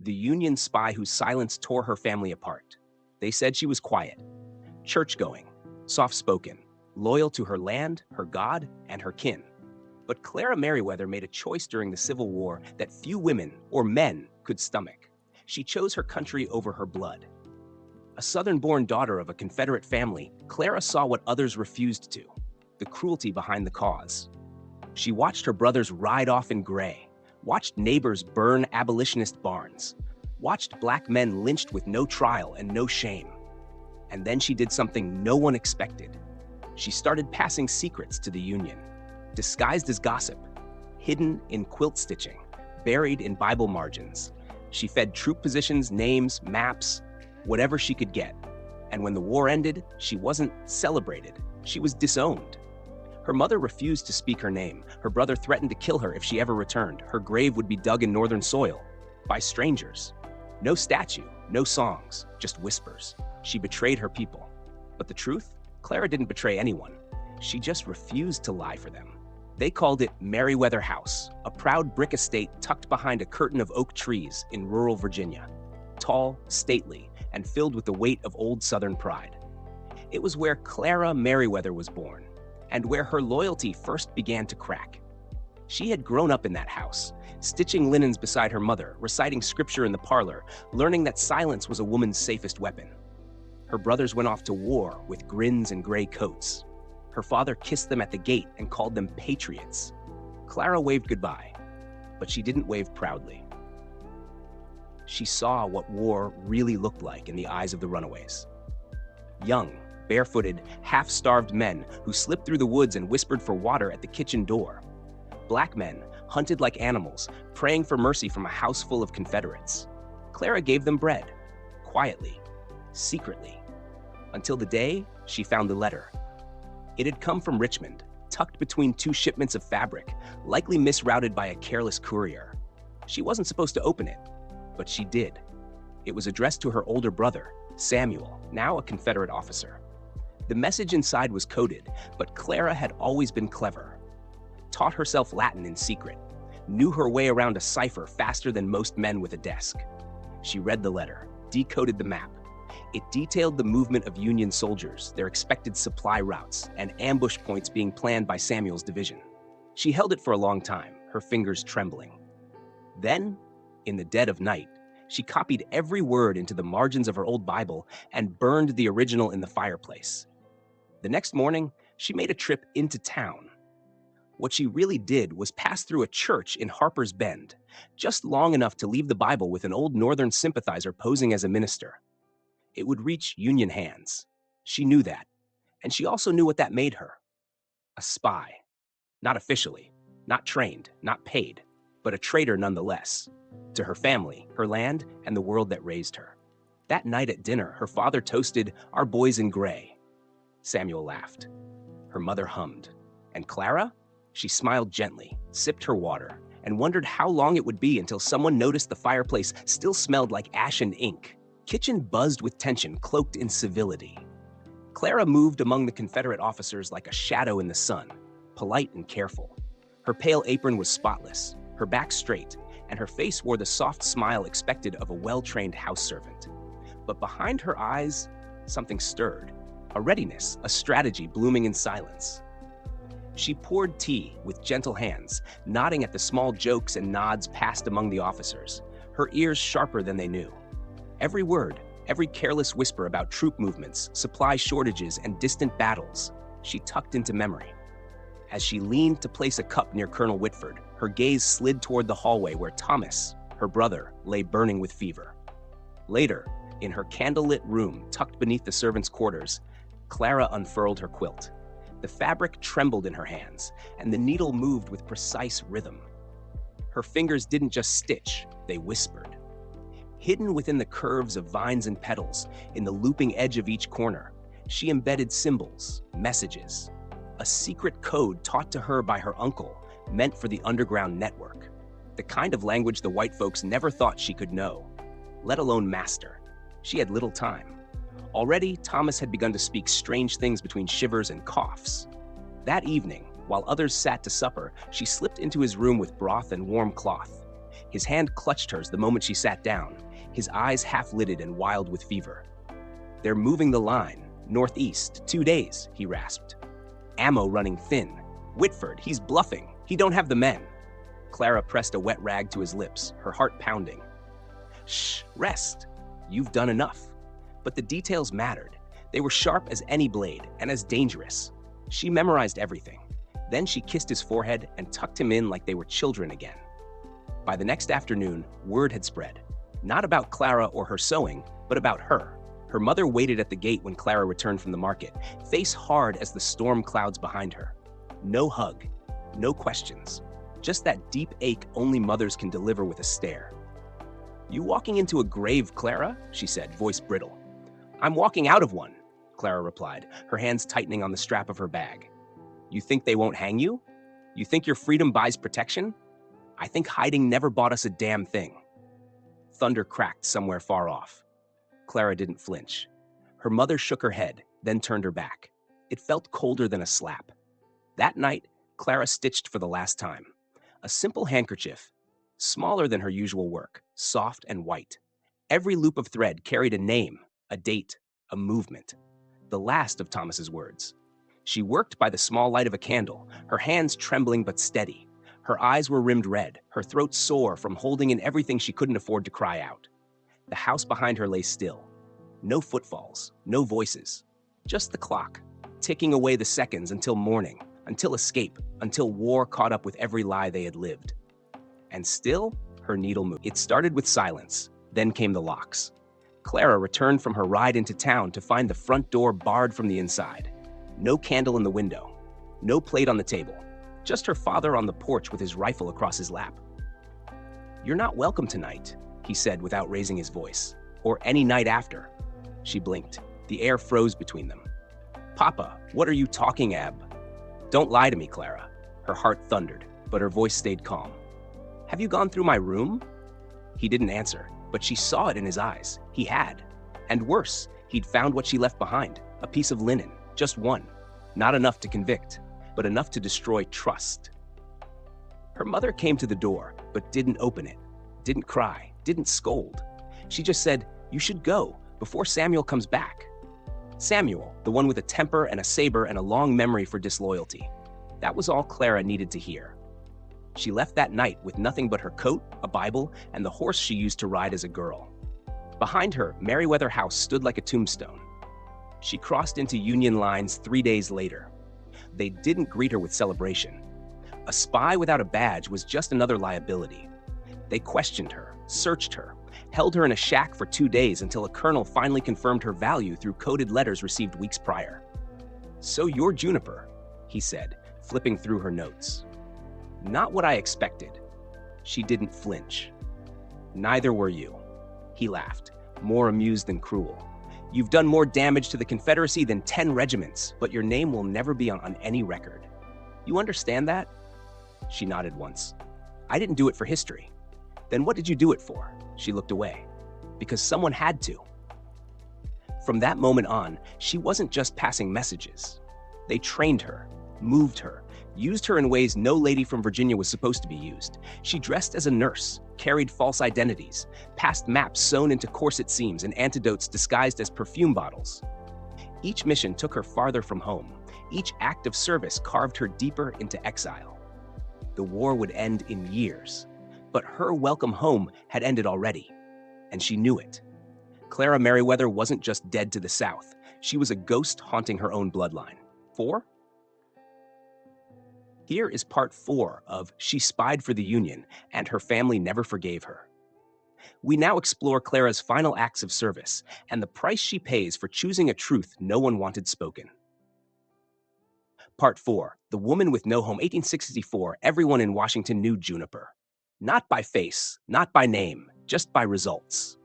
the Union spy whose silence tore her family apart. They said she was quiet, church-going, soft-spoken, loyal to her land, her God, and her kin. But Clara Meriweather made a choice during the Civil War that few women or men could stomach. She chose her country over her blood. A Southern-born daughter of a Confederate family, Clara saw what others refused to: the cruelty behind the cause. She watched her brothers ride off in gray, watched neighbors burn abolitionist barns, watched black men lynched with no trial and no shame. And then she did something no one expected. She started passing secrets to the Union, disguised as gossip, hidden in quilt stitching, buried in Bible margins. She fed troop positions, names, maps, whatever she could get. And when the war ended, she wasn't celebrated. She was disowned. Her mother refused to speak her name. Her brother threatened to kill her if she ever returned. Her grave would be dug in northern soil by strangers. No statue, no songs, just whispers. She betrayed her people. But the truth? Clara didn't betray anyone. She just refused to lie for them. They called it Meriweather House, a proud brick estate tucked behind a curtain of oak trees in rural Virginia. Tall, stately, and filled with the weight of old Southern pride. It was where Clara Meriweather was born, and where her loyalty first began to crack. She had grown up in that house, stitching linens beside her mother, reciting scripture in the parlor, learning that silence was a woman's safest weapon. Her brothers went off to war with grins and gray coats. Her father kissed them at the gate and called them patriots. Clara waved goodbye, but she didn't wave proudly. She saw what war really looked like in the eyes of the runaways. Young, barefooted, half-starved men who slipped through the woods and whispered for water at the kitchen door. Black men hunted like animals, praying for mercy from a house full of Confederates. Clara gave them bread, quietly, secretly, until the day she found the letter. It had come from Richmond, tucked between two shipments of fabric, likely misrouted by a careless courier. She wasn't supposed to open it, but she did. It was addressed to her older brother, Samuel, now a Confederate officer. The message inside was coded, but Clara had always been clever. Taught herself Latin in secret, knew her way around a cipher faster than most men with a desk. She read the letter, decoded the map. It detailed the movement of Union soldiers, their expected supply routes, and ambush points being planned by Samuel's division. She held it for a long time, her fingers trembling. Then, in the dead of night, she copied every word into the margins of her old Bible and burned the original in the fireplace. The next morning, she made a trip into town. What she really did was pass through a church in Harper's Bend, just long enough to leave the Bible with an old Northern sympathizer posing as a minister. It would reach Union hands. She knew that, and she also knew what that made her. A spy. Not officially, not trained, not paid, but a traitor nonetheless. To her family, her land, and the world that raised her. That night at dinner, her father toasted, "Our boys in gray." Samuel laughed. Her mother hummed. And Clara? She smiled gently, sipped her water, and wondered how long it would be until someone noticed the fireplace still smelled like ash and ink. Kitchen buzzed with tension, cloaked in civility. Clara moved among the Confederate officers like a shadow in the sun, polite and careful. Her pale apron was spotless, her back straight, and her face wore the soft smile expected of a well-trained house servant. But behind her eyes, something stirred. A readiness, a strategy blooming in silence. She poured tea with gentle hands, nodding at the small jokes and nods passed among the officers, her ears sharper than they knew. Every word, every careless whisper about troop movements, supply shortages, and distant battles, she tucked into memory. As she leaned to place a cup near Colonel Whitford, her gaze slid toward the hallway where Thomas, her brother, lay burning with fever. Later, in her candlelit room tucked beneath the servants' quarters, Clara unfurled her quilt. The fabric trembled in her hands, and the needle moved with precise rhythm. Her fingers didn't just stitch, they whispered. Hidden within the curves of vines and petals, in the looping edge of each corner, she embedded symbols, messages, a secret code taught to her by her uncle, meant for the underground network, the kind of language the white folks never thought she could know, let alone master. She had little time. Already, Thomas had begun to speak strange things between shivers and coughs. That evening, while others sat to supper, she slipped into his room with broth and warm cloth. His hand clutched hers the moment she sat down, his eyes half-lidded and wild with fever. "They're moving the line. Northeast, 2 days," he rasped. "Ammo running thin. Whitford, he's bluffing. He don't have the men." Clara pressed a wet rag to his lips, her heart pounding. "Shh, rest. You've done enough." But the details mattered. They were sharp as any blade and as dangerous. She memorized everything. Then she kissed his forehead and tucked him in like they were children again. By the next afternoon, word had spread. Not about Clara or her sewing, but about her. Her mother waited at the gate when Clara returned from the market, face hard as the storm clouds behind her. No hug, no questions, just that deep ache only mothers can deliver with a stare. "You walking into a grave, Clara?" she said, voice brittle. "I'm walking out of one," Clara replied, her hands tightening on the strap of her bag. "You think they won't hang you? You think your freedom buys protection? I think hiding never bought us a damn thing." Thunder cracked somewhere far off. Clara didn't flinch. Her mother shook her head, then turned her back. It felt colder than a slap. That night, Clara stitched for the last time. A simple handkerchief, smaller than her usual work, soft and white. Every loop of thread carried a name, a date, a movement. The last of Thomas's words. She worked by the small light of a candle, her hands trembling but steady. Her eyes were rimmed red, her throat sore from holding in everything she couldn't afford to cry out. The house behind her lay still. No footfalls, no voices. Just the clock, ticking away the seconds until morning, until escape, until war caught up with every lie they had lived. And still, her needle moved. It started with silence, then came the locks. Clara returned from her ride into town to find the front door barred from the inside. No candle in the window, no plate on the table, just her father on the porch with his rifle across his lap. "You're not welcome tonight," he said without raising his voice. "Or any night after." She blinked. The air froze between them. "Papa, what are you talking ab?" "Don't lie to me, Clara." Her heart thundered, but her voice stayed calm. "Have you gone through my room?" He didn't answer, but she saw it in his eyes. He had. And worse, he'd found what she left behind, a piece of linen, just one. Not enough to convict, but enough to destroy trust. Her mother came to the door, but didn't open it, didn't cry, didn't scold. She just said, "You should go, before Samuel comes back." Samuel, the one with a temper and a saber and a long memory for disloyalty. That was all Clara needed to hear. She left that night with nothing but her coat, a Bible, and the horse she used to ride as a girl. Behind her, Meriweather House stood like a tombstone. She crossed into Union lines 3 days later. They didn't greet her with celebration. A spy without a badge was just another liability. They questioned her, searched her, held her in a shack for 2 days until a colonel finally confirmed her value through coded letters received weeks prior. "So you're Juniper," he said, flipping through her notes. "Not what I expected." She didn't flinch. "Neither were you." He laughed, more amused than cruel. "You've done more damage to the Confederacy than 10 regiments, but your name will never be on any record. You understand that?" She nodded once. "I didn't do it for history." "Then what did you do it for?" She looked away. "Because someone had to." From that moment on, she wasn't just passing messages. They trained her, moved her, used her in ways no lady from Virginia was supposed to be used. She dressed as a nurse, carried false identities, passed maps sewn into corset seams and antidotes disguised as perfume bottles. Each mission took her farther from home. Each act of service carved her deeper into exile. The war would end in years, but her welcome home had ended already, and she knew it. Clara Meriweather wasn't just dead to the South. She was a ghost haunting her own bloodline. 4? Here is part 4 of She Spied for the Union, and Her Family Never Forgave Her. We now explore Clara's final acts of service and the price she pays for choosing a truth no one wanted spoken. Part 4, The Woman with No Home, 1864. Everyone in Washington knew Juniper. Not by face, not by name, just by results.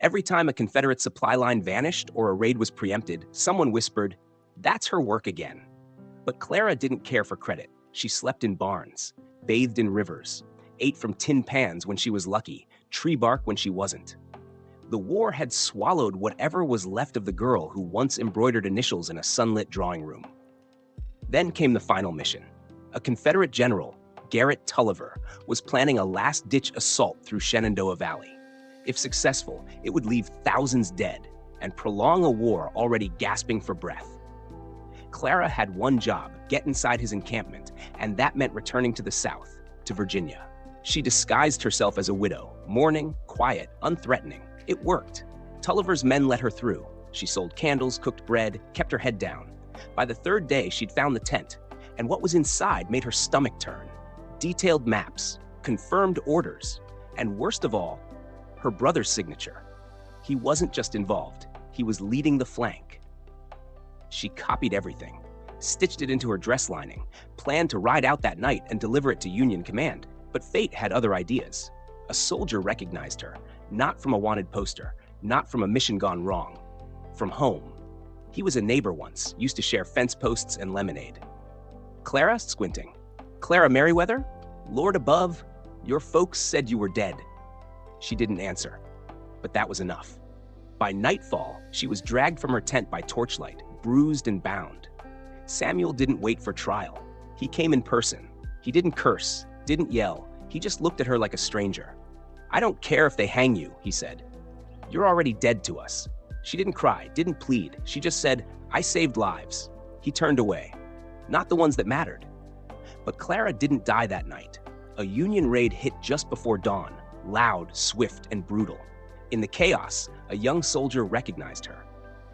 Every time a Confederate supply line vanished or a raid was preempted, someone whispered, "That's her work again." But Clara didn't care for credit. She slept in barns, bathed in rivers, ate from tin pans when she was lucky, tree bark when she wasn't. The war had swallowed whatever was left of the girl who once embroidered initials in a sunlit drawing room. Then came the final mission. A Confederate general, Garrett Tulliver, was planning a last-ditch assault through Shenandoah Valley. If successful, it would leave thousands dead and prolong a war already gasping for breath. Clara had one job: get inside his encampment, and that meant returning to the South, to Virginia. She disguised herself as a widow, mourning, quiet, unthreatening. It worked. Tulliver's men let her through. She sold candles, cooked bread, kept her head down. By the third day, she'd found the tent, and what was inside made her stomach turn. Detailed maps, confirmed orders, and worst of all, her brother's signature. He wasn't just involved, he was leading the flank. She copied everything, stitched it into her dress lining, planned to ride out that night and deliver it to Union command. But fate had other ideas. A soldier recognized her, not from a wanted poster, not from a mission gone wrong, from home. He was a neighbor once, used to share fence posts and lemonade. Clara, squinting. Clara Meriweather? Lord above, your folks said you were dead. She didn't answer, but that was enough. By nightfall, she was dragged from her tent by torchlight, bruised and bound. Samuel didn't wait for trial. He came in person. He didn't curse, didn't yell. He just looked at her like a stranger. "I don't care if they hang you," he said. "You're already dead to us." She didn't cry, didn't plead. She just said, "I saved lives." He turned away. Not the ones that mattered. But Clara didn't die that night. A Union raid hit just before dawn, loud, swift, and brutal. In the chaos, a young soldier recognized her.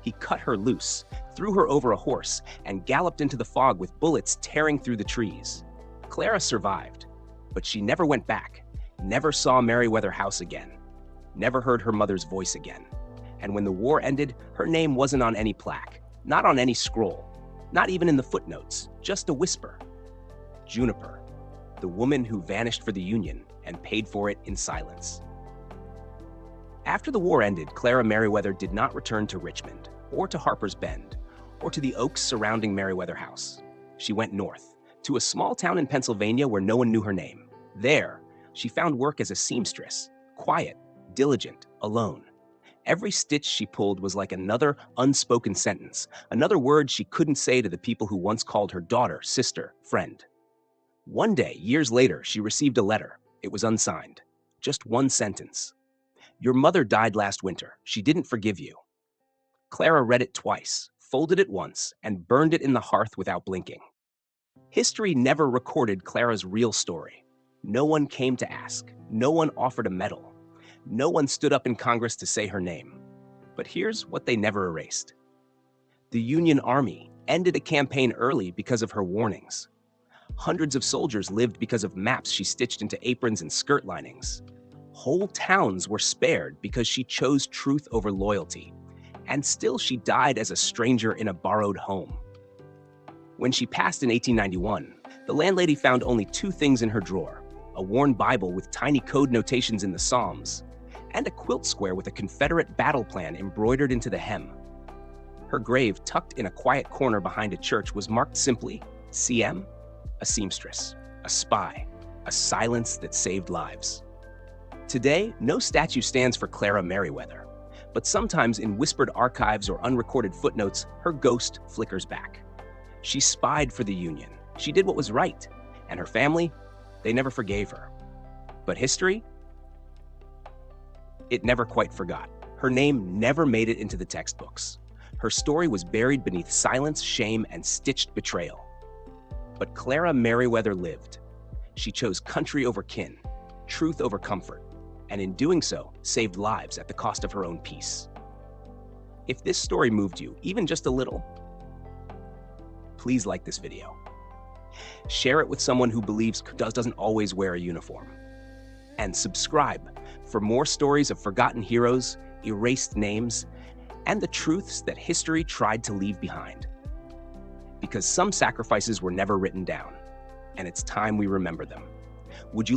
He cut her loose, threw her over a horse, and galloped into the fog with bullets tearing through the trees. Clara survived, but she never went back, never saw Meriweather House again, never heard her mother's voice again. And when the war ended, her name wasn't on any plaque, not on any scroll, not even in the footnotes, just a whisper. Juniper, the woman who vanished for the Union and paid for it in silence. After the war ended, Clara Meriweather did not return to Richmond, or to Harper's Bend, or to the oaks surrounding Meriweather House. She went north, to a small town in Pennsylvania where no one knew her name. There, she found work as a seamstress, quiet, diligent, alone. Every stitch she pulled was like another unspoken sentence, another word she couldn't say to the people who once called her daughter, sister, friend. One day, years later, she received a letter. It was unsigned. Just one sentence. "Your mother died last winter. She didn't forgive you." Clara read it twice, folded it once, and burned it in the hearth without blinking. History never recorded Clara's real story. No one came to ask. No one offered a medal. No one stood up in Congress to say her name. But here's what they never erased. The Union Army ended a campaign early because of her warnings. Hundreds of soldiers lived because of maps she stitched into aprons and skirt linings. Whole towns were spared because she chose truth over loyalty. And still she died as a stranger in a borrowed home. When she passed in 1891, the landlady found only two things in her drawer: a worn Bible with tiny code notations in the Psalms, and a quilt square with a Confederate battle plan embroidered into the hem. Her grave, tucked in a quiet corner behind a church, was marked simply, CM, a seamstress, a spy, a silence that saved lives. Today, no statue stands for Clara Meriweather, but sometimes in whispered archives or unrecorded footnotes, her ghost flickers back. She spied for the Union. She did what was right, and her family, they never forgave her. But history? It never quite forgot. Her name never made it into the textbooks. Her story was buried beneath silence, shame, and stitched betrayal. But Clara Meriweather lived. She chose country over kin, truth over comfort, and in doing so, saved lives at the cost of her own peace. If this story moved you, even just a little, please like this video. Share it with someone who believes doesn't always wear a uniform. And subscribe for more stories of forgotten heroes, erased names, and the truths that history tried to leave behind. Because some sacrifices were never written down, and it's time we remember them. Would you